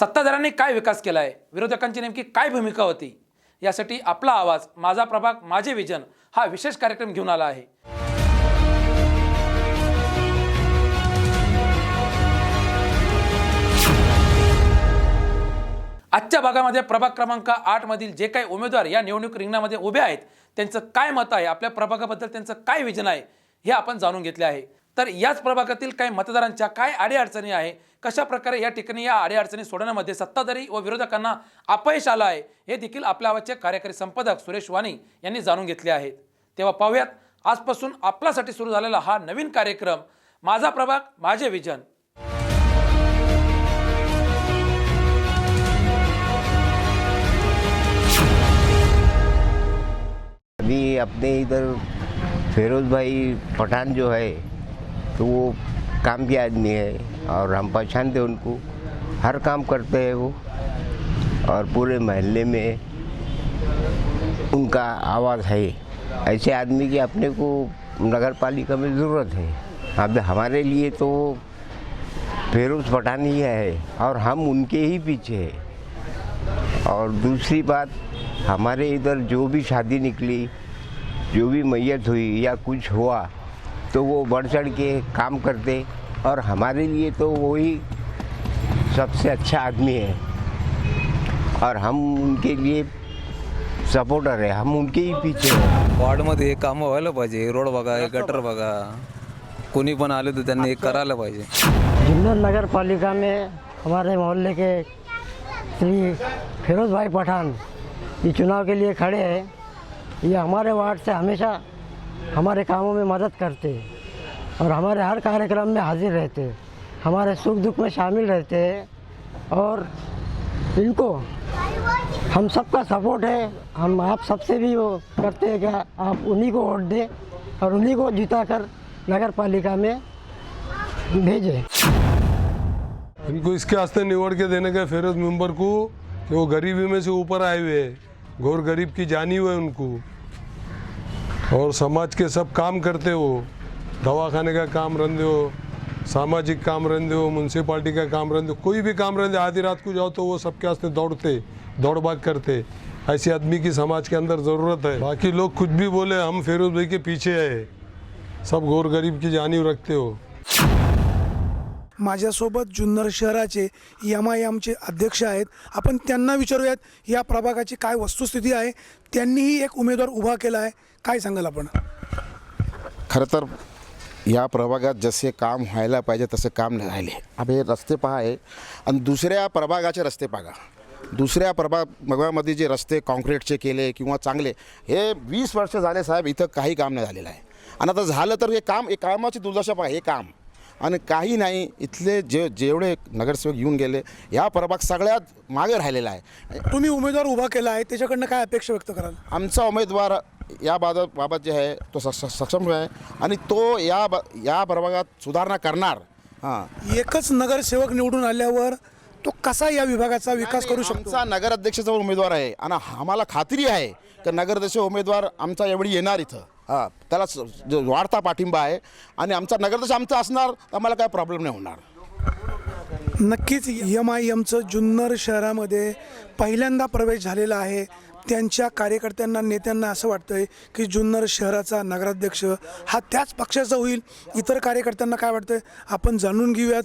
सत्ताधाऱ्यांनी काय विकास केला आहे, विरोधकांची नेमकी काय भूमिका होती, यासाठी आपला आवाज माझा प्रभाग माझे विजन हा विशेष कार्यक्रम घेऊन आला आहे। आजच्या भागामध्ये प्रभाग क्रमांक 8 मधील जे काही उमेदवार या निवडणूक रिंगणामध्ये उभे आहेत त्यांचं काय मत आहे, आपल्या प्रभागाबद्दल त्यांचं काय विजन आहे हे आपण जाणून घेतले आहे। तर याच प्रभागातील काही मतदारांच्या काय अडीअडचणी आहे, कशा प्रकारे या ठिकाणी या अडीअडचणी सोडवण्यामध्ये सत्ताधारी व विरोधकांना अपयश आलं आहे हे देखील आपल्या आवाजचे कार्यकारी संपादक सुरेश वाणी यांनी जाणून घेतले आहेत। तेव्हा पाहूयात आजपासून आपल्यासाठी सुरू झालेला हा नवीन कार्यक्रम माझा प्रभाग माझे विजन। अभी अपने इधर फिरोज भाई पठान जो है तो वो काम के आदमी है और हम पहचानते उनको, हर काम करते हैं वो और पूरे महल्ले में उनका आवाज़ है। ऐसे आदमी की अपने को नगर पालिका में ज़रूरत है। अब हमारे लिए तो फिरोज पठान ही है और हम उनके ही पीछे हैं। और दूसरी बात, हमारे इधर जो भी शादी निकली, जो भी मैयत हुई या कुछ हुआ तो वो बढ़ चढ़ के काम करते और हमारे लिए तो वही सबसे अच्छा आदमी है और हम उनके लिए सपोर्टर है, हम उनके ही पीछे हैं। वार्डमध्ये हे कामं व्हायला पाहिजे, रोड बघा, हे गटर बघा, कोणी पण आले तर त्यांनी हे करायला पाहिजे। जुन्नर नगर पालिका में हमारे मोहल्ले के श्री फिरोज भाई पठान ये चुनाव के लिए खड़े हैं। ये हमारे वार्ड से हमेशा हमारे कामों में मदद करते हैं और हमारे हर कार्यक्रम में हाजिर रहते हैं, हमारे सुख दुख में शामिल रहते हैं और इनको हम सबका सपोर्ट है। हम आप सबसे भी वो करते हैं कि आप उन्हीं को वोट दें और उन्हीं को जिताकर नगर पालिका में भेजें। इनको इसके वास्ते निवड़ के देने का फिरोज मेंबर को कि वो गरीबी में से ऊपर आए हुए हैं, घोर गरीब की जानी हुए उनको और समाज के सब काम करते हो, दवाखाने का काम रंदे हो, सामाजिक काम रंदे हो, म्यूनसिपाल्टी का काम रंदे हो, कोई भी काम रंदे, आधी रात को जाओ तो वो सबके वास्ते दौड़ते, दौड़ भाग करते। ऐसे आदमी की समाज के अंदर ज़रूरत है। बाकी लोग कुछ भी बोले, हम फिरोज भाई के पीछे है, सब घोर गरीब की जानी रखते हो। माझ्यासोबत जुन्नर शहराचे एमआयएमचे अध्यक्ष आहेत, आपण त्यांना विचारूयात या प्रभागाची काय वस्तुस्थिती आहे। त्यांनीही एक उमेदवार उभा केला आहे, काय सांगाल आपण? खरं तर या प्रभागात जसे काम व्हायला पाहिजे तसे काम नाही राहिले। अब हे रस्ते पहा आहे आणि दुसऱ्या प्रभागाचे रस्ते बघा, दुसऱ्या प्रभागामध्ये जे रस्ते कॉन्क्रीटचे केले किंवा चांगले, हे 20 वर्ष झाले साहेब, इथं काही काम नाही झालेलं आहे। आणि आता झालं तर हे काम, एक कामाची दुर्दशा पहा, हे काम आणि काही नाही। इथले जेवढे नगरसेवक येऊन गेले, या प्रभाग सगळ्यात मागे राहिलेला आहे। तुम्ही उमेदवार उभा केला आहे, त्याच्याकडनं काय अपेक्षा व्यक्त कराल? आमचा उमेदवार या बाबत जे आहे तो सक्षम आहे आणि तो या प्रभागात सुधारणा करणार। हां, एकच नगरसेवक निवडून आल्यावर तो कसा या विभागाचा विकास करू शकतो? आमचा नगराध्यक्षाचा उमेदवार आहे आणि आम्हाला खात्री आहे की नगराध्यक्ष उमेदवार आमचा एवढी येणार इथं। हां, त्याला जो वाढता पाठिंबा आहे आणि आमचा नगराध्यक्ष आमचा असणार, आम्हाला काय प्रॉब्लेम नाही होणार। नक्कीच एमआयएमचं जुन्नर शहरामध्ये पहिल्यांदा प्रवेश झालेला आहे। त्यांच्या कार्यकर्त्यांना, नेत्यांना असं वाटतंय की जुन्नर शहराचा नगराध्यक्ष हा त्याच पक्षाचा होईल। इतर कार्यकर्त्यांना काय वाटतंय आपण जाणून घेऊयात।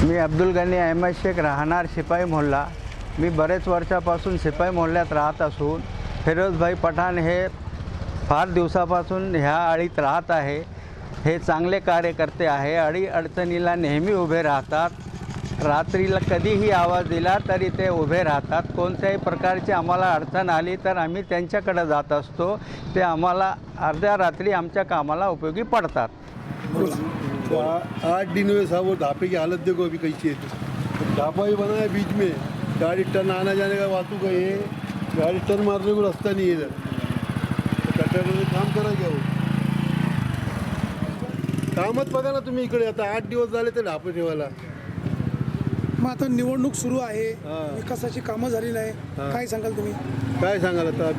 मी अब्दुल गनी अहमद शेख, राहणार शिपाई मोहल्ला। मी बरेच वर्षापासून शिपाई मोहल्ल्यात राहत असून फिरोजभाई पठाण हे फार दिवसापासून ह्या आळीत राहत आहे। हे चांगले कार्यकर्ते आहे, अडीअडचणीला नेहमी उभे राहतात, रात्रीला कधीही आवाज दिला तरी ते उभे राहतात। कोणत्याही प्रकारची आम्हाला अडचण आली तर आम्ही त्यांच्याकडे जात असतो, ते आम्हाला अर्ध्या रात्री आमच्या कामाला उपयोगी पडतात। 8 दिन में साहब वो ढापे की हालत देखो अभी कैसी है। तो ढापा ही बना है बीच में, गाड़ी टर्न आना जाने का वातु का है, गाड़ी टर्न मारने को रास्ता नहीं है इधर। तो कटर ने काम करा क्या? वो कामच बघा ना तुम्ही इकडे, आता 8 दिवस झाले ते ढापे ठेवायला। मग आता निवडणूक सुरू आहे, विकासाची कामं झाली नाही, काय सांगाल तुम्ही? काय सांगाल आता?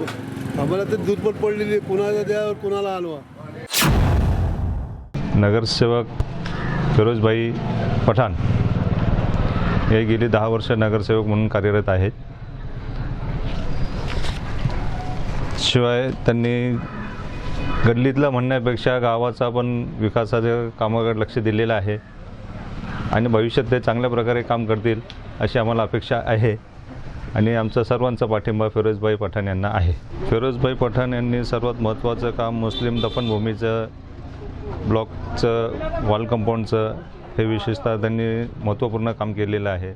आम्हाला तर दुर्बल पडलेली, कुणाला द्या और कुणाला हलवा। नगरसेवक फिरोजभाई पठाण हे गेली 10 वर्ष नगरसेवक म्हणून कार्यरत आहेत. शिवाय त्यांनी गल्लीतलं म्हणण्यापेक्षा गावाचा पण विकासाच्या कामाकडे लक्ष दिलेलं आहे आणि भविष्यात ते चांगल्या प्रकारे काम करतील अशी आम्हाला अपेक्षा आहे आणि आमचा सर्वांचा पाठिंबा फिरोजभाई पठाण यांना आहे. फिरोजभाई पठाण यांनी सर्वात महत्त्वाचं काम मुस्लिम दफनभूमीचं, ब्लॉकचं, वॉल कंपाऊंडचं हे विशेषतः त्यांनी महत्त्वपूर्ण काम केलेलं आहे.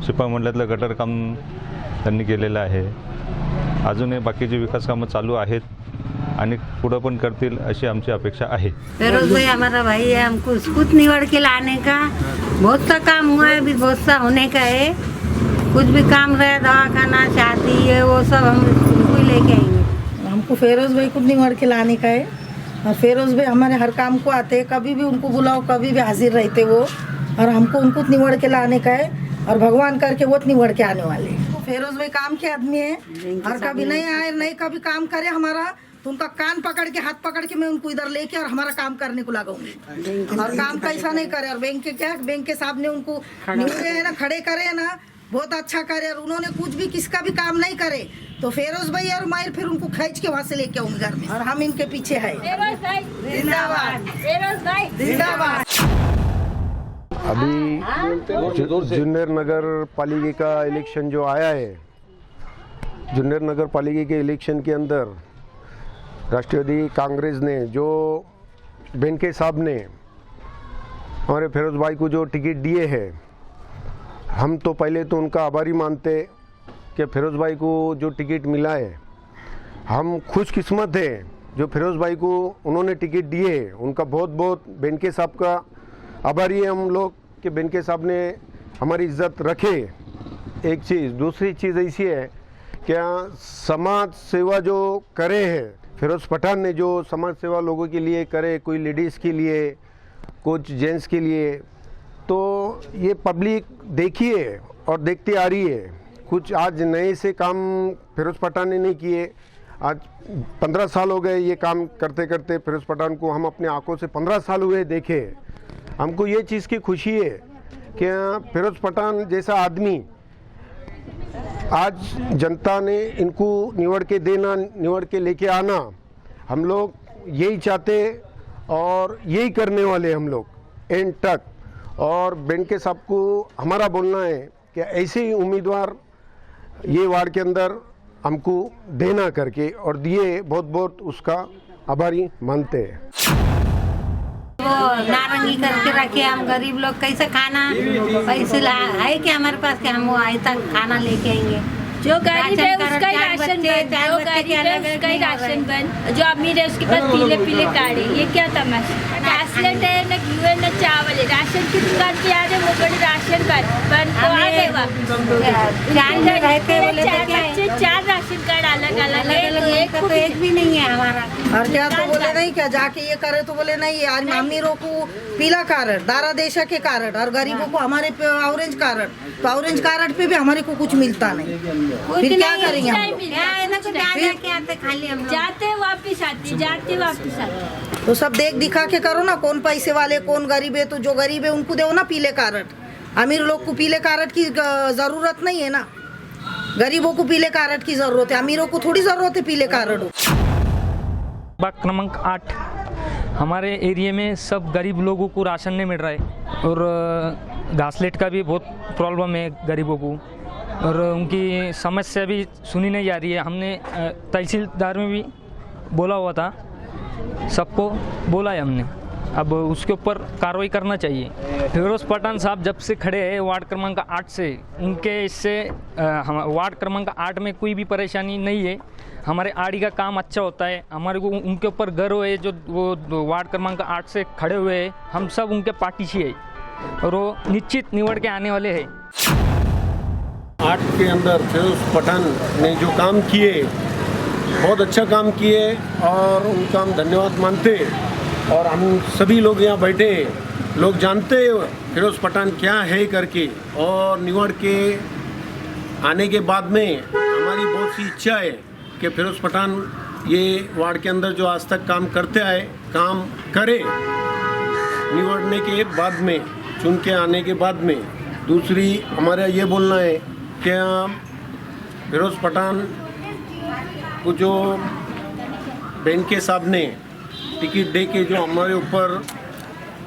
शिपाई मंडळातलं गटर काम त्यांनी केलेलं आहे. अजूनही बाकीचे विकास कामं चालू आहेत आणि पुढं पण करतील अशी आमची अपेक्षा आहे. फिरोज भाई हमारा भाई है, हमको उसको निवड़ के लाने का बहुत सा काम हुआ है, अभी बहुत सा होने का है. कुछ भी काम रहे, दवाखाना, शादी है, वो सब हम उनको ही लेके आएंगे. हमको फिरोज भाई को निवड़ के लाने का है और फिरोज भाई हमारे हर काम को आते हैं, कभी भी उनको बुलाओ कभी भी हाजिर रहते वो, और हमको उनको निवड़ के लाने का है और भगवान करके वो निवड़ के आने वाले. फिरोज भाई काम के आदमी है और कभी नहीं आए, नहीं कभी काम करे हमारा तो उनका कान पकड़ के, हाथ पकड़ के मैं उनको इधर लेके और हमारा काम करने को लगाऊंगी. और काम कैसा नहीं करे. और बैंक के क्या, बैंक के साहब ने उनको निवड़े है ना, खड़े करे है ना, बहुत अच्छा करे. और उन्होंने कुछ भी किसका भी काम नहीं करे तो फिरोज भाई और मायर फिर उनको खींच के वहाँ से लेके आऊंगी घर में और हम इनके पीछे है. जिंदाबाद जिंदाबाद. अभी जुन्नर नगर पालिका का इलेक्शन जो आया है, जुन्नर नगर पालिका के इलेक्शन के अंदर राष्ट्रवादी कांग्रेस ने जो बेनके साहब ने हमारे फिरोज भाई को जो टिकट दिए हैं, हम तो पहले तो उनका आभारी मानते कि फिरोज भाई को जो टिकट मिला है. हम खुशकिस्मत हैं जो फिरोज भाई को उन्होंने टिकट दिए. उनका बहुत बहुत बेनके साहब का आभारी है हम लोग कि बेनके साहब ने हमारी इज्जत रखे. एक चीज़. दूसरी चीज़ ऐसी है क्या समाज सेवा जो करे हैं फिरोज पठान ने, जो समाज सेवा लोगों के लिए करे, कोई लेडीज़ के लिए, कुछ जेंट्स के लिए, तो ये पब्लिक देखिए और देखती आ रही है. कुछ आज नए से काम फिरोज पठान ने नहीं किए. आज 15 साल हो गए ये काम करते करते. फिरोज पठान को हम अपने आंखों से 15 साल हुए देखे. हमको ये चीज़ की खुशी है कि फिरोज पठान जैसा आदमी आज जनता ने इनको निवड़ के देना, निवड़ के लेके आना, हम लोग यही चाहते और यही करने वाले हम लोग एंड तक. और बेनके साहब को हमारा बोलना है कि ऐसे ही उम्मीदवार ये वार्ड के अंदर हमको देना करके, और दिए बहुत बहुत उसका आभारी मानते हैं. वो नारंगी करके रखे, हम गरीब लोग कैसे खाना, पैसे है कि हमारे पास कि हम वो आए तक खाना लेके आएंगे. जो गरीब है उसका ही राशन बन, जो गरीब है उसका ही राशन बन, जो अमीर है उसके पास पीले पीले कार्ड है. ये क्या तमाशा. टैसलेट है न घी है न चावल है. राशन की दुकान पे आ रहे वो बड़े राशन बन तो आ गए चार राशन कार्ड अलग अलग है, एक भी नहीं है हमारा. और क्या तो बोले नहीं क्या, जाके ये करे तो बोले नहीं. आज अमीरों को पीला कार्ड, दारा देशा के कार्ड, और गरीबों को हमारे पे ऑरेंज कार्ड. तो ऑरेंज कार्ड पे भी हमारे को कुछ मिलता नहीं. फिर क्या करेंगे हम लोग. खाली हम जाते वापिस आते, जाते वापिस आते. तो सब देख दिखा के करो ना, कौन पैसे वाले कौन गरीब है. तो जो गरीब है उनको दो ना पीले कार्ड. अमीर लोग को पीले कार्ड की जरूरत नहीं है ना. गरीबों को पीले कार्ड की जरूरत है, अमीरों को थोड़ी जरूरत है पीले कार्ड. क्रमांक 8 हमारे एरिया में सब गरीब लोगों को राशन नहीं मिल रहा है और घासलेट का भी बहुत प्रॉब्लम है गरीबों को, और उनकी समस्या भी सुनी नहीं जा रही है. हमने तहसीलदार में भी बोला हुआ था, सबको बोला है हमने. अब उसके ऊपर कार्रवाई करना चाहिए. फिरोज पठान साहब जब से खड़े हैं वार्ड क्रमांक 8 से, उनके इससे वार्ड क्रमांक 8 में कोई भी परेशानी नहीं है. हमारे आड़ी का काम अच्छा होता है. हमारे को उनके ऊपर गर्व है जो वो वार्ड क्रमांक 8 से खड़े हुए हैं. हम सब उनके पार्टी से है और वो निश्चित निवड़ के आने वाले हैं. 8 के अंदर फिरोज पठान ने जो काम किए, बहुत अच्छा काम किए और उनका हम धन्यवाद मानते. और हम सभी लोग यहाँ बैठे लोग जानते फिरोज पठान क्या है करके. और निवड़ के आने के बाद में हमारी बहुत सी इच्छा है कि फिरोज पठान ये वार्ड के अंदर जो आज तक काम करते आए काम करे. निवड़ने के बाद में, चुन के आने के बाद में दूसरी हमारा ये बोलना है कि फिरोज़ पठान को जो बेनके साहब ने टिकट दे के जो हमारे ऊपर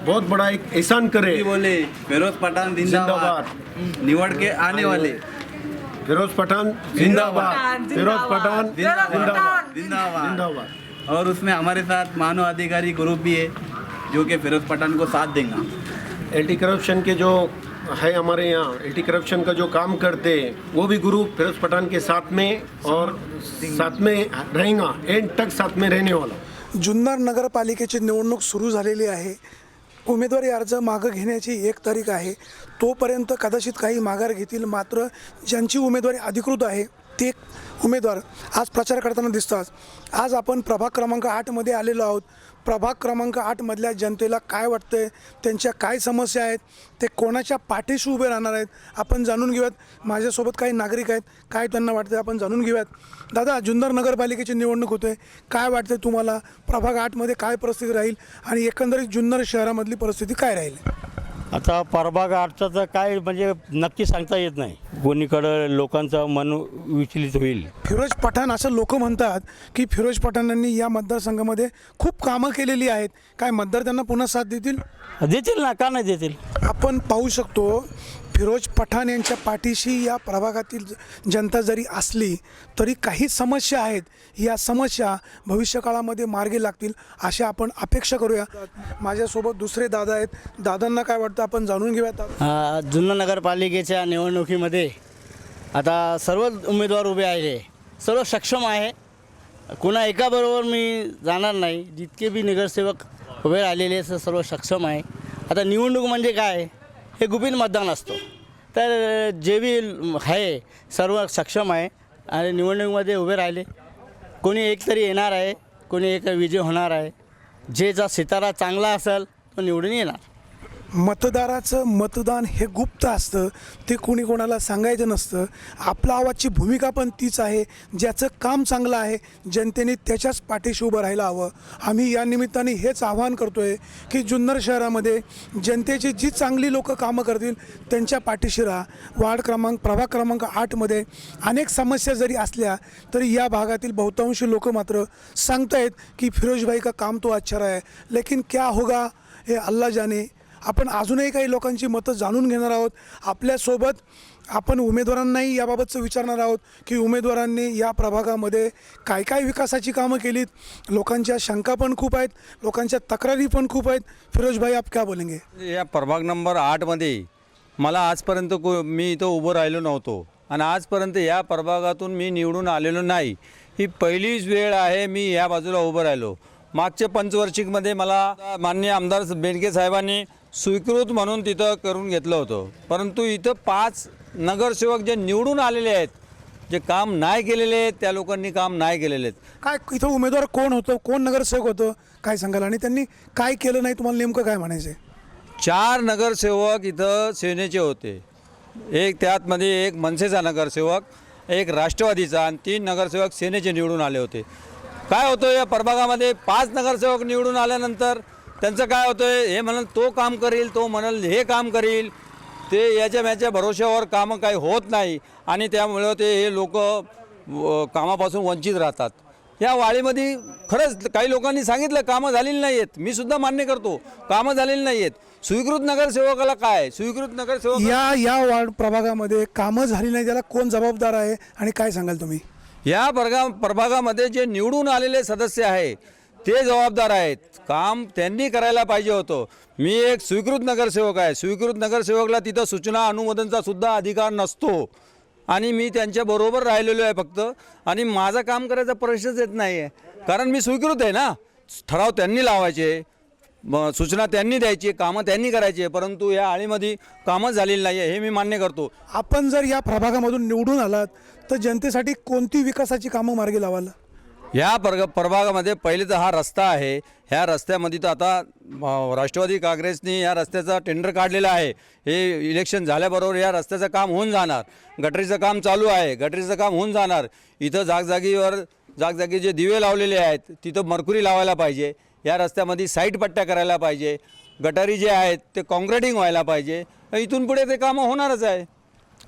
बहुत बड़ा एक एहसान करे, बोले फिरोज पठान जिंदाबाद, निवड़ के आने वाले फिरोज़ पठान जिंदाबाद, फिरोज़ पठान जिंदाबाद, जिंदाबाद। और उसमें हमारे साथ मानव अधिकारी ग्रुप भी है जो कि फिरोज पठान को साथ देगा। एंटी करप्शन के जो है हमारे यहाँ एंटी करप्शन का जो काम करते हैं वो भी ग्रुप फिरोज़ पठान के साथ में और साथ में रहेगा, एंड तक साथ में रहने वाला। जुन्नर नगरपालिकेची निवडणूक सुरू झालेली आहे. उमेदवारी अर्ज मागं घेण्याची 1 तारीख आहे. तोपर्यंत कदाचित काही माघार घेतील, मात्र ज्यांची उमेदवारी अधिकृत आहे ते उमेदवार आज प्रचार करताना दिसतात. आज आपण प्रभाग क्रमांक 8मध्ये आलेलो आहोत. प्रभाग क्रमांक 8मधल्या जनतेला काय वाटतंय, त्यांच्या काय समस्या आहेत, ते कोणाच्या पाठीशी उभे राहणार आहेत, आपण जाणून घेऊयात. माझ्यासोबत काही नागरिक आहेत, काय त्यांना वाटतं आपण जाणून घेऊयात. दादा, जुन्नर नगरपालिकेची निवडणूक होते, काय वाटतं तुम्हाला? प्रभाग 8मध्ये काय परिस्थिती राहील आणि एकंदरीत जुन्नर शहरामधली परिस्थिती काय राहील? आता प्रभाग 8चा तर काय म्हणजे नक्की सांगता येत नाही. कोणीकडं लोकांचं मन विचलित होईल. फिरोज पठाण असं लोक म्हणतात की फिरोज पठाणांनी या मतदारसंघामध्ये खूप कामं केलेली आहेत. काय मतदार त्यांना पुन्हा साथ देतील? देतील ना, का नाही देतील. आपण पाहू शकतो फिरोज पठाण यांच्या पाठीशी या प्रभागातील जनता जरी असली तरी काही समस्या आहेत. या समस्या भविष्यकाळामध्ये मार्गी लागतील अशा आपण अपेक्षा करूया. माझ्यासोबत दुसरे दादा आहेत. दादांना काय वाटतं आपण जाणून घेऊयात. जुन्नर नगरपालिकेच्या निवडणुकीमध्ये आता सर्व उमेदवार उभे आहे, सर्व सक्षम आहे. कुणा एकाबरोबर मी जाणार नाही. जितके बी नगरसेवक उभे राहिलेले सर्व सक्षम आहे. आता निवडणूक म्हणजे काय, हे गुपित मतदान असतो. तर जे बी आहे सर्व सक्षम आहे आणि निवडणुकीमध्ये उभे राहिले. कोणी एक तरी येणार आहे, कोणी एक विजय होणार आहे. जेचा सितारा चांगला असेल तो निवडून येणार. मतदाराचं मतदान हे गुप्त असतं, ते कोणी कोणाला सांगायचं नसतं. आपला आवाजची भूमिका पण तीच आहे. ज्याचं काम चांगलं आहे जनतेने त्याच्याच पाठीशी उभं राहायला हवं. आम्ही या निमित्ताने हेच आवाहन करतो आहे की जुन्नर शहरामध्ये जनतेची जी चांगली लोक कामं करतील त्यांच्या पाठीशी राहा. प्रभाग क्रमांक 8मध्ये अनेक समस्या जरी असल्या तरी या भागातील बहुतांशी लोक मात्र सांगतायत की फिरोज भाई का काम तो अच्छा रहा है, लेकिन क्या होगा हे अल्लाह जाने. आपण अजूनही काही लोकांची मतं जाणून घेणार आहोत. आपल्यासोबत आपण उमेदवारांनाही याबाबतचं विचारणार आहोत की उमेदवारांनी या प्रभागामध्ये काय काय विकासाची कामं केलीत. लोकांच्या शंका पण खूप आहेत, लोकांच्या तक्रारी पण खूप आहेत. फिरोज भाई, आप क्या बोलेंगे? या प्रभाग नंबर 8मध्ये मला आजपर्यंत मी इथं उभं राहिलो नव्हतो आणि आजपर्यंत या प्रभागातून मी निवडून आलेलो नाही. ही पहिलीच वेळ आहे मी या बाजूला उभं राहिलो. मागच्या पंचवार्षिकमध्ये मला माननीय आमदार बेनके साहेबांनी स्वीकृत म्हणून तिथं करून घेतलं होतं. परंतु इथं 5 नगरसेवक जे निवडून आलेले आहेत, जे काम नाही केलेले आहेत, त्या लोकांनी काम नाही केलेले आहेत. काय इथं उमेदवार कोण होतं, कोण नगरसेवक होतं, काय सांगाल? आणि त्यांनी काय केलं नाही, तुम्हाला नेमकं काय म्हणायचं आहे? 4 नगरसेवक इथं सेनेचे होते. त्यातमध्ये एक मनसेचा नगरसेवक, एक राष्ट्रवादीचा आणि 3 नगरसेवक सेनेचे निवडून आले होते. काय होतं या प्रभागामध्ये 5 नगरसेवक निवडून आल्यानंतर त्यांचं काय होतं, हे म्हणाल तो काम करील, तो म्हणाल हे काम करील, ते याच्या भरोश्यावर कामं काही होत नाही आणि त्यामुळं ते हे लोक कामापासून वंचित राहतात. या वाडीमध्ये खरंच काही लोकांनी सांगितलं कामं झालेली नाही आहेत. मी सुद्धा मान्य करतो कामं झालेली नाही आहेत. स्वीकृत नगरसेवकाला काय, स्वीकृत नगरसेवक या वार्ड प्रभागामध्ये कामं झाली नाही, त्याला कोण जबाबदार आहे आणि काय सांगाल तुम्ही? या प्रभागामध्ये जे निवडून आलेले सदस्य आहे ते जबाबदार आहेत. काम त्यांनी करायला पाहिजे होतं. मी एक स्वीकृत नगरसेवक आहे. स्वीकृत नगरसेवकला तिथं सूचना अनुमोदनचा सुद्धा अधिकार नसतो आणि मी त्यांच्याबरोबर राहिलेलो आहे फक्त. आणि माझं काम करायचा प्रश्नच येत नाही आहे, कारण मी स्वीकृत आहे ना. ठराव त्यांनी लावायचे, सूचना त्यांनी द्यायची, कामं त्यांनी करायची. परंतु या आळीमध्ये कामं झालेली नाही आहे हे मी मान्य करतो. आपण जर या प्रभागामधून निवडून आलात तर जनतेसाठी कोणती विकासाची कामं मार्गी लावाल? या प्रभागामध्ये पहिले तर हा रस्ता आहे. ह्या रस्त्यामध्ये तर आता राष्ट्रवादी काँग्रेसने या रस्त्याचा टेंडर काढलेला आहे. हे इलेक्शन झाल्याबरोबर या रस्त्याचं काम होऊन जाणार. गटरीचं काम चालू आहे, गटरीचं काम होऊन जाणार. इथं जागजागी जे दिवे लावलेले आहेत तिथं मरकुरी लावायला पाहिजे. या रस्त्यामध्ये साईड पट्ट्या करायला पाहिजे. गटारी जे आहेत ते कॉन्क्रिटिंग व्हायला पाहिजे. इथून पुढे ते कामं होणारच आहे.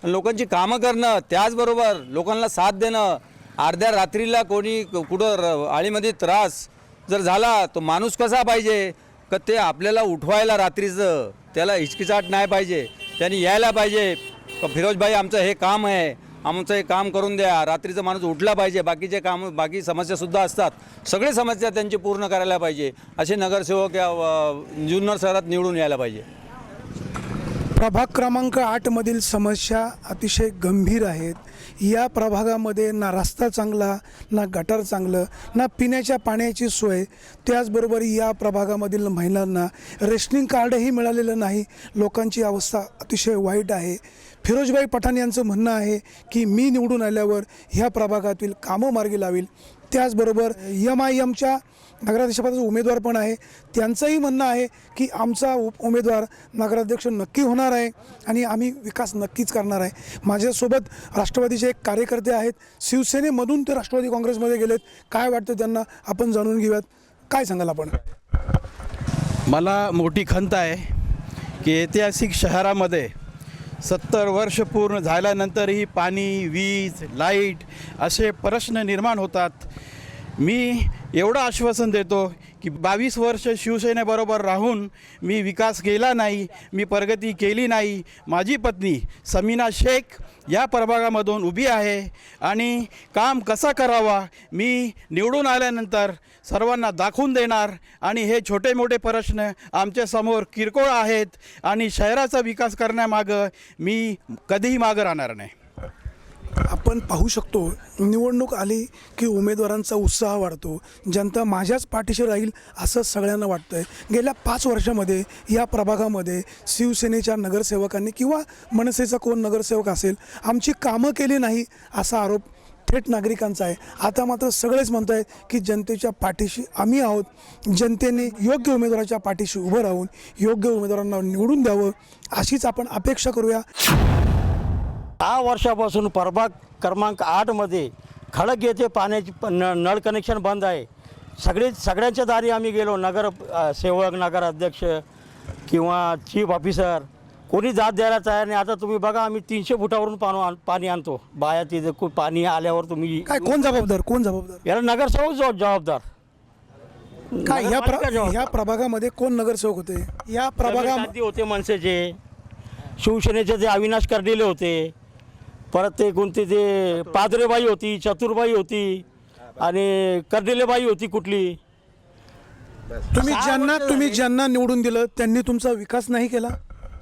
लोकांची कामं करणं, त्याचबरोबर लोकांना साथ देणं. अर्ध्या रात्रीला कोणी कुठं आळीमध्ये त्रास जर झाला तो माणूस कसा पाहिजे का ते आपल्याला उठवायला रात्रीचं, त्याला हिचकिचाट नाही पाहिजे. त्यांनी यायला पाहिजे का फिरोजभाई आमचं हे काम आहे, आमचं हे काम करून द्या. रात्रीचं माणूस उठला पाहिजे. बाकीचे काम, बाकी समस्यासुद्धा असतात, सगळे समस्या त्यांची पूर्ण करायला पाहिजे. असे नगरसेवक या जुन्नर शहरात निवडून यायला पाहिजे. प्रभाग क्रमांक 8मधील समस्या अतिशय गंभीर आहेत. या प्रभागामध्ये ना रस्ता चांगला, ना गटार चांगलं, ना पिण्याच्या पाण्याची सोय. त्याचबरोबर या प्रभागामधील महिलांना रेशनिंग कार्डही मिळालेलं नाही. लोकांची अवस्था अतिशय वाईट आहे. फिरोजभाई पठाण यांचं म्हणणं आहे की मी निवडून आल्यावर ह्या प्रभागातील कामं मार्गी लावील. त्याचबरोबर MIMच्या नगराध्यक्षपदाचा उमेदवार पण आहे. त्यांचंही म्हणणं आहे की आमचा उमेदवार नगराध्यक्ष नक्की होणार आहे आणि आम्ही विकास नक्कीच करणार आहे. माझ्यासोबत राष्ट्रवादीचे एक कार्यकर्ते आहेत. शिवसेनेमधून ते राष्ट्रवादी काँग्रेसमध्ये गेलेत. काय वाटतं त्यांना आपण जाणून घेऊयात. काय सांगाल आपण? मला मोठी खंत आहे की ऐतिहासिक शहरामध्ये 70 वर्ष पूर्ण झाल्यानंतरही पाणी, वीज, लाईट असे प्रश्न निर्माण होतात. मी एवढं आश्वासन देतो की 22 वर्ष शिवसेनेबरोबर राहून मी विकास केला नाही, मी प्रगती केली नाही. माझी पत्नी समीना शेख या प्रभागामधून उभी आहे आणि काम कसा करावा मी निवडून आल्यानंतर सर्वांना दाखवून देणार. आणि हे छोटे मोठे प्रश्न आमच्यासमोर किरकोळ आहेत आणि शहराचा विकास करण्यामागं मी कधीही मागं राहणार नाही. आपण पाहू शकतो निवडणूक आली की उमेदवारांचा उत्साह वाढतो. जनता माझ्याच पाठीशी राहील असं सगळ्यांना वाटतं आहे. गेल्या 5 वर्षामध्ये या प्रभागामध्ये शिवसेनेच्या नगरसेवकांनी किंवा मनसेचा कोण नगरसेवक असेल आमची कामं केली नाही असा आरोप थेट नागरिकांचा आहे. आता मात्र सगळेच म्हणत आहेत की जनतेच्या पाठीशी आम्ही आहोत. जनतेने योग्य उमेदवाराच्या पाठीशी उभं राहून योग्य उमेदवारांना निवडून द्यावं अशीच आपण अपेक्षा करूया. 6 वर्षापासून प्रभाग क्रमांक 8मध्ये खडक येथे पाण्याची नळ कनेक्शन बंद आहे. सगळ्यांच्या दारी आम्ही गेलो, नगरसेवक, नगराध्यक्ष किंवा चीफ ऑफिसर, कोणी जात द्यायला तयार नाही. आता तुम्ही बघा आम्ही 300 फुटावरून पाणी आणतो. बाया तिथे पाणी आल्यावर तुम्ही काय कोण जबाबदार याला नगरसेवक जबाबदार. काय या प्रभागामध्ये कोण नगरसेवक होते? या प्रभागामध्ये होते मनसेचे, शिवसेनेचे ते अविनाश कर्डिले होते, परत ते कोणते ते पादरेबाई होती, चतुरबाई होती आणि कर्डिलेबाई होती कुठली. तुम्ही ज्यांना निवडून दिलं त्यांनी तुमचा विकास नाही केला.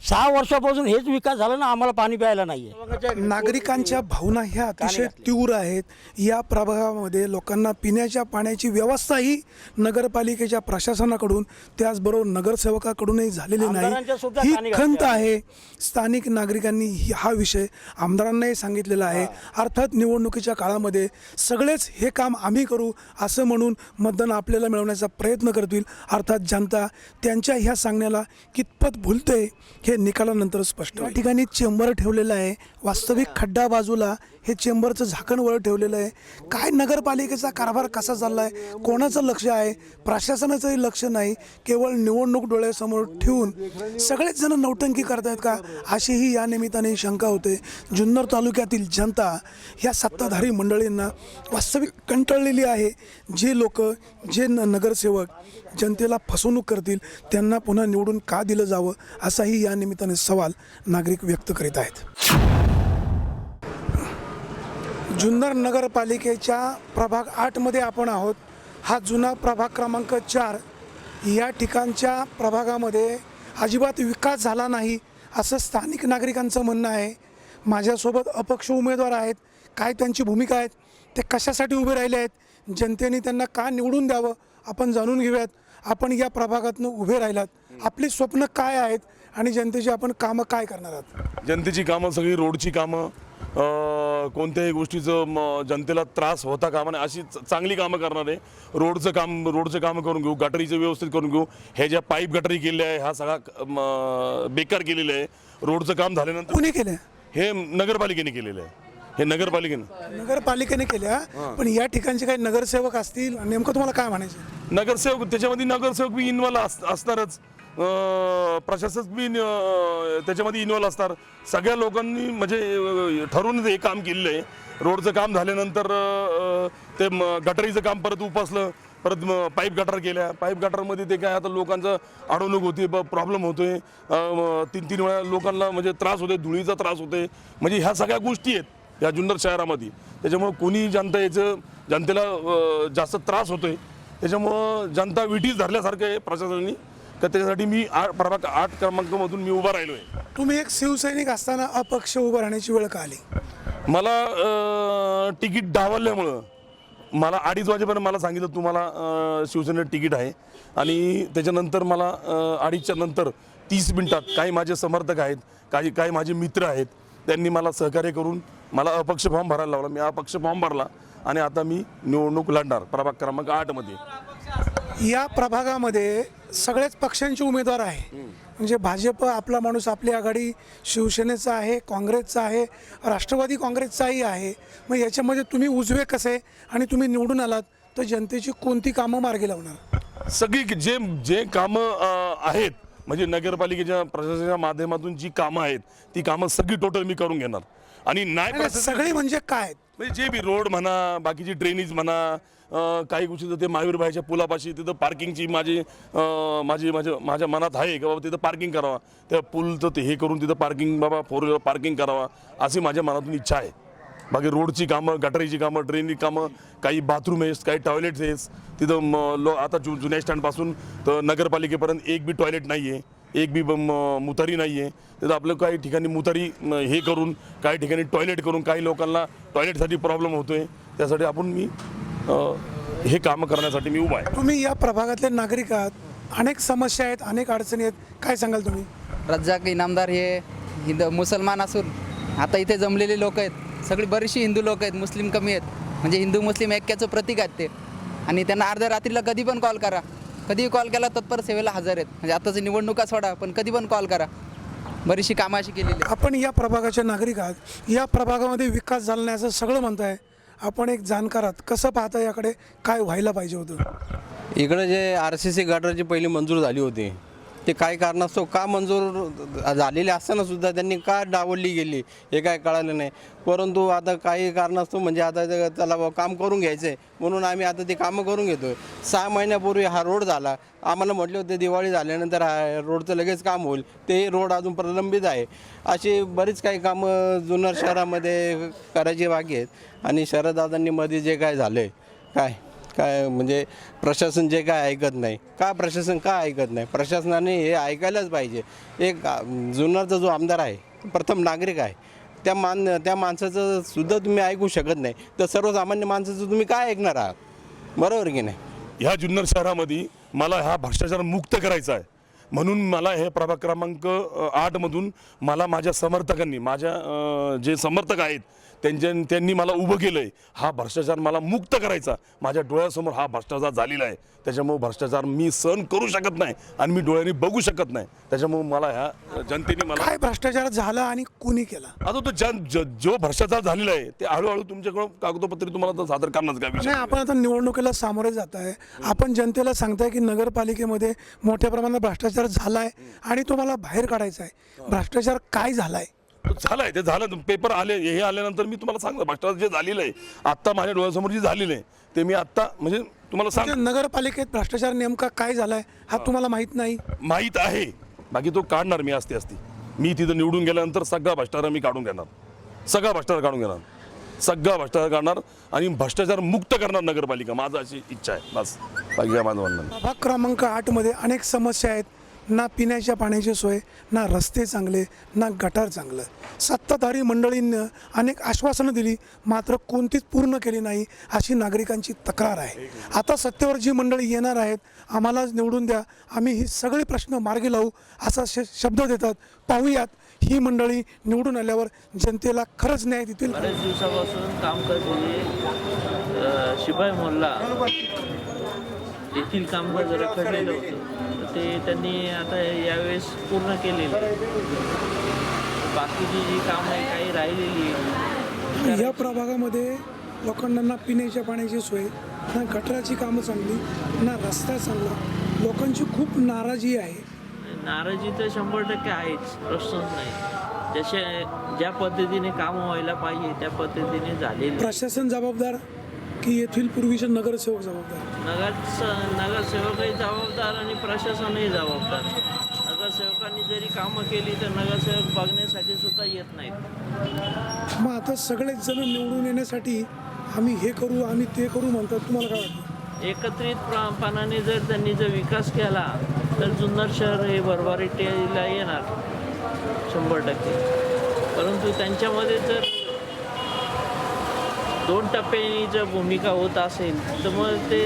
6 वर्षापासून हेच विकास झाला ना, आम्हाला पाणी प्यायला नाही आहे. नागरिकांच्या भावना ह्या अतिशय तीव्र आहेत. या प्रभागामध्ये लोकांना पिण्याच्या पाण्याची व्यवस्थाही नगरपालिकेच्या प्रशासनाकडून त्याचबरोबर नगरसेवकाकडूनही झालेली नाही. ही खंत आहे. स्थानिक नागरिकांनी हा विषय आमदारांनाही सांगितलेला आहे. अर्थात निवडणुकीच्या काळामध्ये सगळेच हे काम आम्ही करू असं म्हणून मतदान आपल्याला मिळवण्याचा प्रयत्न करतील. अर्थात जनता त्यांच्या ह्या सांगण्याला कितपत भुलते हे निकालानंतर स्पष्ट. या ठिकाणी चेंबर ठेवलेलं आहे. वास्तविक खड्डा बाजूला हे चेंबरचं झाकण वर ठेवलेलं आहे. काय नगरपालिकेचा कारभार कसा चालला आहे, कोणाचं लक्ष आहे? प्रशासनाचंही लक्ष नाही. केवळ निवडणूक डोळ्यासमोर ठेवून सगळेच जण नौटंकी करतायत का अशीही या निमित्ताने शंका होते. जुन्नर तालुक्यातील जनता ह्या सत्ताधारी मंडळींना वास्तविक कंटाळलेली आहे. जे लोक जे नगरसेवक जनतेला फसवणूक करतील त्यांना पुन्हा निवडून का दिलं जावं असाही या निमित्ताने सवाल नागरिक व्यक्त करीत आहेत. जुन्नर नगरपालिकेच्या प्रभाग 8मध्ये आपण आहोत. हा जुना प्रभाग क्रमांक 4. या ठिकाणच्या प्रभागामध्ये अजिबात विकास झाला नाही असं स्थानिक नागरिकांचं म्हणणं आहे. माझ्यासोबत अपक्ष उमेदवार आहेत. काय त्यांची भूमिका आहेत, ते कशासाठी उभे राहिले आहेत, जनतेने त्यांना का निवडून द्यावं आपण जाणून घेऊयात. आपण या प्रभागातून उभे राहिलात, आपली स्वप्न काय आहेत आणि जनतेची आपण कामं काय करणार आहात? जनतेची कामं सगळी रोडची कामं, कोणत्याही गोष्टीचं जनतेला त्रास होता कामा नाही अशी चांगली कामं करणार आहे. रोडचं कामं करून घेऊ, गटारीचं व्यवस्थित करून घेऊ. हे ज्या पाईप गटारी केले आहे हा सगळा बेकार केलेलं आहे. रोडचं काम झाल्यानंतर कोणी केलं? हे नगरपालिकेने केलेलं आहे. हे नगरपालिकेने केल्या. पण या ठिकाणचे काही नगरसेवक असतील, नेमकं तुम्हाला काय म्हणायचं? नगरसेवक त्याच्यामध्ये नगरसेवक बी इन्व्हॉल्व असणारच. प्रशासक बी त्याच्यामध्ये इन्व्हॉल्व असतात. सगळ्या लोकांनी म्हणजे ठरवून हे काम केलेलं आहे. रोडचं काम झाल्यानंतर ते गटारीचं काम परत उपसलं, परत पाईप गटार केल्या. पाईप गटारमध्ये ते काय आता लोकांचं अडवणूक होती, प्रॉब्लेम होतोय. 3-3 वेळा लोकांना म्हणजे त्रास होतोय, धुळीचा त्रास होतोय. म्हणजे ह्या सगळ्या गोष्टी आहेत या जुन्नर शहरामध्ये. त्याच्यामुळं कोणी जनतेला जास्त त्रास होतोय. त्याच्यामुळं जनता विटीच धरल्यासारखं आहे प्रशासनाने. तर त्याच्यासाठी मी प्रभाग 8 क्रमांकामधून मी उभा राहिलो आहे. तुम्ही एक शिवसैनिक असताना अपक्ष उभं राहण्याची वेळ का आली? मला तिकीट डावलल्यामुळं मला 2:30 वाजेपर्यंत मला सांगितलं तुम्हाला शिवसेनेत तिकीट आहे. आणि त्याच्यानंतर मला 2:30च्या नंतर 30 मिनिटात काही माझे समर्थक आहेत, काही माझे मित्र आहेत, त्यांनी मला सहकार्य करून मला अपक्ष फॉर्म भरायला लावला. मी अपक्ष फॉर्म भरला आणि आता मी निवडणूक लढणार प्रभाग क्रमांक 8मध्ये. या प्रभागामध्ये सगळ्याच पक्षांचे उमेदवार आहे. म्हणजे भाजप आपला माणूस आपली आघाडी शिवसेनेचा आहे, काँग्रेसचा आहे, राष्ट्रवादी काँग्रेसचाही आहे. मग याच्यामध्ये तुम्ही उजवे कसे आणि तुम्ही निवडून आलात तर जनतेची कोणती कामं मार्गी लावणार? सगळी जे कामं आहेत म्हणजे नगरपालिकेच्या प्रशासनाच्या माध्यमातून जी कामं आहेत ती कामं सगळी टोटल मी करून घेणार. आणि नाही सगळी म्हणजे काय? म्हणजे जे बी रोड म्हणा, बाकीची ड्रेनेज म्हणा, काही गोष्टी ते महावीरबाईच्या पुलापाशी तिथं पार्किंगची माझ्या मनात आहे की बाबा तिथं पार्किंग करावा. त्या पूलचं ते हे करून तिथं पार्किंग बाबा 4 व्हीलर पार्किंग करावा अशी माझ्या मनातून इच्छा आहे. बाकी रोडची कामं, गटारीची कामं, ड्रेनेज कामं, काही बाथरूम आहेत, काही टॉयलेट्स आहेत. तिथं आता जुन्या स्टँडपासून तर नगरपालिकेपर्यंत एक बी टॉयलेट नाही आहे, एक बी मुतारी नाही आहे. तिथं आपलं काही ठिकाणी मुतारी हे करून, काही ठिकाणी टॉयलेट करून, काही लोकांना टॉयलेटसाठी प्रॉब्लेम होतो आहे. त्यासाठी मी हे कामं करण्यासाठी मी उभा आहे. तुम्ही या प्रभागातले नागरिक आहात, अनेक समस्या आहेत, अनेक अडचणी आहेत, काय सांगाल तुम्ही? रज्जाक इनामदार हे मुसलमान असून आता इथे जमलेले लोक आहेत. सगळी बरीचशी हिंदू लोक आहेत, मुस्लिम कमी आहेत. म्हणजे हिंदू मुस्लिम ऐक्याचं प्रतीक आहेत ते. आणि त्यांना अर्ध्या रात्रीला कधी पण कॉल करा, कधीही कॉल केला तत्पर सेवेला हजर आहेत. म्हणजे आताची निवडणुका सोडा, पण कधी पण कॉल करा. बरीचशी कामं अशी केलेली. आपण या प्रभागाचे नागरिक आहात, या प्रभागामध्ये विकास झाला नाही असं सगळं म्हणताय. आपण एक जाणकार आहात, कसं पाहता याकडे, काय व्हायला पाहिजे होतं? इकडे जे RCC गटारची पहिली मंजूर झाली होती ते काय कारणास्तव का मंजूर झालेले असताना सुद्धा त्यांनी का डावलली गेली हे काय कळालं नाही. परंतु आता काही कारणास्तव म्हणजे आता त्याला काम करून घ्यायचं आहे म्हणून आम्ही आता ते कामं करून घेतो आहे. 6 महिन्यापूर्वी हा रोड झाला. आम्हाला म्हटले होते दिवाळी झाल्यानंतर हा रोडचं लगेच काम होईल, ते रोड अजून प्रलंबित आहे. अशी बरीच काही कामं जुन्नर शहरामध्ये करायची बाकी आहेत. आणि शरददादांनी मध्ये जे काय झालं आहे काय म्हणजे प्रशासन जे काय ऐकत नाही. प्रशासन का ऐकत नाही? प्रशासनाने हे ऐकायलाच पाहिजे. एक जुन्नरचा जो आमदार आहे प्रथम नागरिक आहे, त्या माणसाचं सुद्धा तुम्ही ऐकू शकत नाही, तर सर्वसामान्य माणसाचं तुम्ही काय ऐकणार आहात? बरोबर की नाही? ह्या जुन्नर शहरामध्ये मला हा भ्रष्टाचार मुक्त करायचा आहे. म्हणून मला हे प्रभाग क्रमांक 8मधून मला माझ्या समर्थकांनी, माझ्या जे समर्थक आहेत त्यांनी मला उभं केलं आहे. हा भ्रष्टाचार मला मुक्त करायचा. माझ्या डोळ्यासमोर हा भ्रष्टाचार झालेला आहे. त्याच्यामुळे भ्रष्टाचार मी सहन करू शकत नाही आणि मी डोळ्यांनी बघू शकत नाही. त्याच्यामुळे मला ह्या जनतेने मला काय भ्रष्टाचार झाला आणि कोणी केला? आता तो जो भ्रष्टाचार झालेला आहे ते हळूहळू तुमच्याकडून कागदोपत्री तुम्हाला सादर करण्याचा काय विषय नाही. आपण आता निवडणुकीला सामोरे जात आहे. आपण जनतेला सांगताय की नगरपालिकेमध्ये मोठ्या प्रमाणात भ्रष्टाचार झालाय आणि तो मला बाहेर काढायचा आहे. भ्रष्टाचार काय झालाय? झालंय ते झालं. पेपर आले, हे आल्यानंतर मी तुम्हाला सांगतो भ्रष्टाचार जे झालेलं आहे आत्ता माझ्या डोळ्यासमोर जे झालेलं आहे ते मी आत्ता म्हणजे तुम्हाला सांग. नगरपालिकेत भ्रष्टाचार नेमका काय झालाय हा तुम्हाला माहित नाही? माहीत आहे. बाकी तो काढणार मी असते मी तिथं निवडून गेल्यानंतर सगळा भ्रष्टाचार मी काढून घेणार. सगळा भ्रष्टाचार काढणार आणि भ्रष्टाचार मुक्त करणार नगरपालिका. माझं अशी इच्छा आहे. बस बाकी काय माझं म्हणणं. प्रभाग क्रमांक 8मध्ये अनेक समस्या आहेत. ना पिण्याच्या पाण्याची सोय, ना रस्ते चांगले, ना गटार चांगलं. सत्ताधारी मंडळींनी अनेक आश्वासनं दिली मात्र कोणतीच पूर्ण केली नाही अशी नागरिकांची तक्रार आहे. आता सत्तेवर जी मंडळी येणार आहेत आम्हालाच निवडून द्या, आम्ही ही सगळे प्रश्न मार्गी लावू असा शब्द देतात. पाहूयात ही मंडळी निवडून आल्यावर जनतेला खरंच न्याय देतील. बऱ्याच दिवसापासून काम करते शिपाई मोहल्ला येथील काम जरा रखडलेलं होतं, ते त्यांनी आता यावेळेस पूर्ण केलेलं आहे. बाकीची जी कामं आहे काही राहिलेली. या प्रभागामध्ये लोकांना ना पिण्याच्या पाण्याची सोय, ना गटाराची कामं चांगली, ना रस्ता चांगला. लोकांची खूप नाराजी आहे. नाराजी तर 100% आहेच, प्रश्नच नाही. ज्या पद्धतीने काम व्हायला पाहिजे त्या पद्धतीने झालेले. प्रशासन जबाबदार की येथील पूर्वीचे नगरसेवक जबाबदार? नगरसेवकही जबाबदार आणि प्रशासनही जबाबदार. नगरसेवकांनी जरी कामं केली तर नगरसेवक बघण्यासाठी सुद्धा येत नाहीत. मग आता सगळेच जण निवडून येण्यासाठी आम्ही हे करू आम्ही ते करू म्हणतात, तुम्हाला काय वाटतं? एकत्रितपणाने जर त्यांनी विकास केला तर जुन्नर शहर हे भरभराटीला येणार 100%. परंतु त्यांच्यामध्ये जर 2 टप्प्यांनी जर भूमिका होत असेल तर मग ते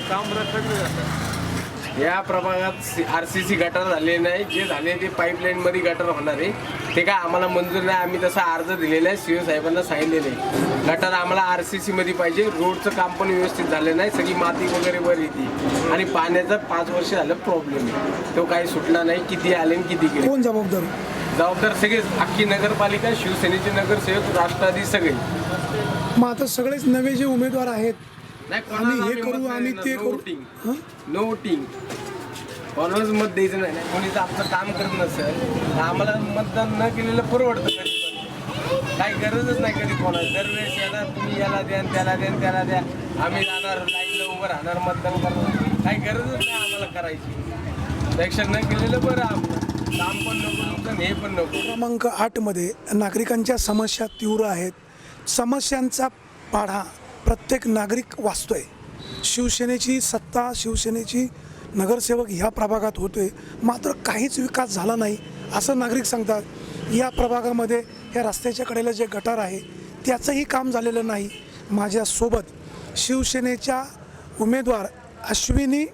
काम रखडलं जातं. या प्रभागात RCC गटार झाले नाही, जे झाले ते पाईपलाईनमध्ये गटार होणार आहे. ते काय आम्हाला मंजूर नाही, आम्ही तसा अर्ज दिलेला आहे, CO साहेबांना सांगितलेलं आहे. गटार आम्हाला RCCमध्ये पाहिजे. रोडचं काम पण व्यवस्थित झालं नाही, सगळी माती वगैरे वर येते आणि पाण्याचा 5 वर्ष झालं प्रॉब्लेम आहे. तो काही सुटला नाही, किती आले आणि किती गेले. कोण जबाबदार? जबाबदार सगळेच, अख्खी नगरपालिका, शिवसेनेचे नगरसेवक, राष्ट्रवादी सगळे. मग आता सगळेच नवे जे उमेदवार आहेत आम्ही हे करू आम्ही ते करू, नो वोटिंग, कोणालाच मत द्यायचं नाही. कोणीच आमचं काम करत नसेल तर आम्हाला मतदान न केलेलं परवडतं. कधी काही गरजच नाही कधी कोणाला. दरवेळेस याला तुम्ही याला द्या त्याला द्या त्याला द्या, आम्ही जाणार लाईनला उभं राहणार मतदान करणार, काही गरजच नाही आम्हाला करायची. रक्षण न केलेलं बरं, आपलं काम पण नको हे पण नको. क्रमांक 8मध्ये नागरिकांच्या समस्या तीव्र आहेत. समस्यांचा पाढा प्रत्येक नागरिक वाचतोय. शिवसेनेची सत्ता, शिवसेनेची नगरसेवक ह्या प्रभागात होतोय, मात्र काहीच विकास झाला नाही असं नागरिक सांगतात. या प्रभागामध्ये ह्या रस्त्याच्या कडेला जे गटार आहे त्याचंही काम झालेलं नाही. माझ्यासोबत शिवसेनेच्या उमेदवार अश्विनी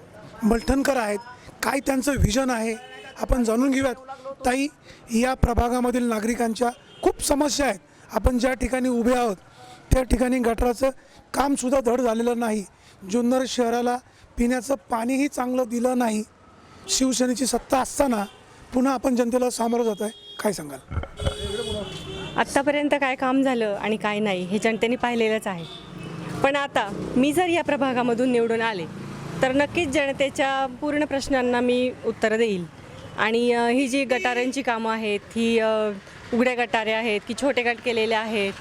मलठणकर आहेत. काय त्यांचं व्हिजन आहे आपण जाणून घेऊयात. ताई, या प्रभागामधील नागरिकांच्या खूप समस्या आहेत. आपण ज्या ठिकाणी उभे आहोत त्या ठिकाणी गटाराचं कामसुद्धा धड झालेलं नाही. जुन्नर शहराला पिण्याचं पाणीही चांगलं दिलं नाही. शिवसेनेची सत्ता असताना पुन्हा आपण जनतेला सामोरं जात आहे, काय सांगाल? आत्तापर्यंत काय काम झालं आणि काय नाही हे जनतेने पाहिलेलंच आहे. पण आता मी जर या प्रभागामधून निवडून आले तर नक्कीच जनतेच्या पूर्ण प्रश्नांना मी उत्तरं देईल. आणि ही जी गटारांची कामं आहेत, ही उघड्या गटारे आहेत की छोटे गट केलेले आहेत,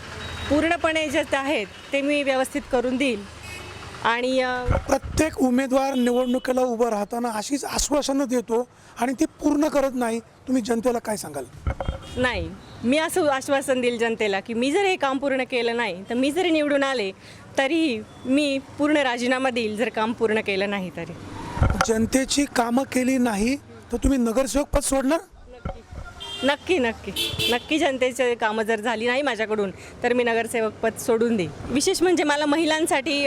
पूर्णपणे जे आहेत ते मी व्यवस्थित करून देईल. आणि प्रत्येक उमेदवार निवडणुकीला उभं राहताना अशीच आश्वासनं देतो आणि ती पूर्ण करत नाही. तुम्ही जनतेला काय सांगाल? नाही, मी असं आश्वासन देईल जनतेला की मी जर हे काम पूर्ण केलं नाही तर मी जरी निवडून आले तरीही मी पूर्ण राजीनामा देईल जर काम पूर्ण केलं नाही तरी. जनतेची कामं केली नाही तर तुम्ही नगरसेवक पद सोडणार? नक्की नक्की नक्की जनतेचे कामं जर झाली नाही माझ्याकडून तर मी नगरसेवक पद सोडून देईन. विशेष म्हणजे मला महिलांसाठी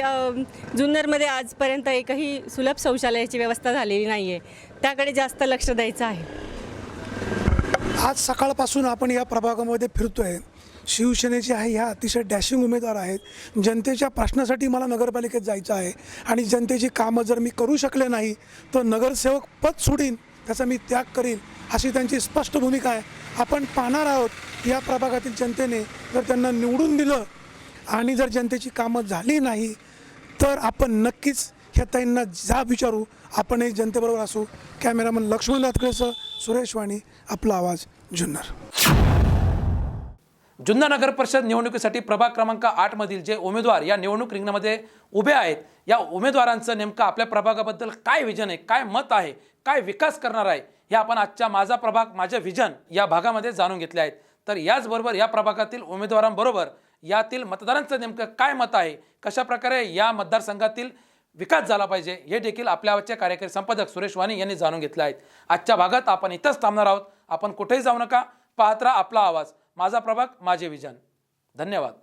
जुन्नरमध्ये आजपर्यंत एकही सुलभ शौचालयाची व्यवस्था झालेली नाही आहे, त्याकडे जास्त लक्ष द्यायचं आहे. आज सकाळपासून आपण या प्रभागामध्ये फिरतोय. शिवसेनेचे आहे ह्या अतिशय डॅशिंग उमेदवार आहेत. जनतेच्या प्रश्नासाठी मला नगरपालिकेत जायचं आहे आणि जनतेची कामं जर मी करू शकले नाही तर नगरसेवक पद सोडीन, त्याचा मी त्याग करीन, अशी त्यांची स्पष्ट भूमिका आहे. आपण पाहणार आहोत या प्रभागातील जनतेने जर त्यांना निवडून दिलं आणि जर जनतेची कामं झाली नाही तर आपण नक्कीच ह्या ताईंना जा विचारू. आपणही जनतेबरोबर असू. कॅमेरामन लक्ष्मण लातकरेसह सुरेश वाणी, आपला आवाज, जुन्नर. जुन्नर नगर परिषद निवडणुकीसाठी प्रभाग क्रमांक 8मधील जे उमेदवार या निवडणूक रिंगणामध्ये उभे आहेत, या उमेदवारांचं नेमकं आपल्या प्रभागाबद्दल काय विजन आहे, काय मत आहे, काय विकास करणार आहे, हे आपण आजच्या माझा प्रभाग माझे विजन या भागामध्ये जाणून घेतले आहेत. तर याचबरोबर या प्रभागातील उमेदवारांबरोबर यातील मतदारांचं नेमकं काय मत आहे, कशाप्रकारे या मतदारसंघातील विकास झाला पाहिजे, हे देखील आपल्या आजचे कार्यकारी संपादक सुरेश वाणी यांनी जाणून घेतले आहेत. आजच्या भागात आपण इथंच थांबणार आहोत. आपण कुठेही जाऊ नका. पाहत राहा आपला आवाज, माझा प्रभाग माझे विजन. धन्यवाद.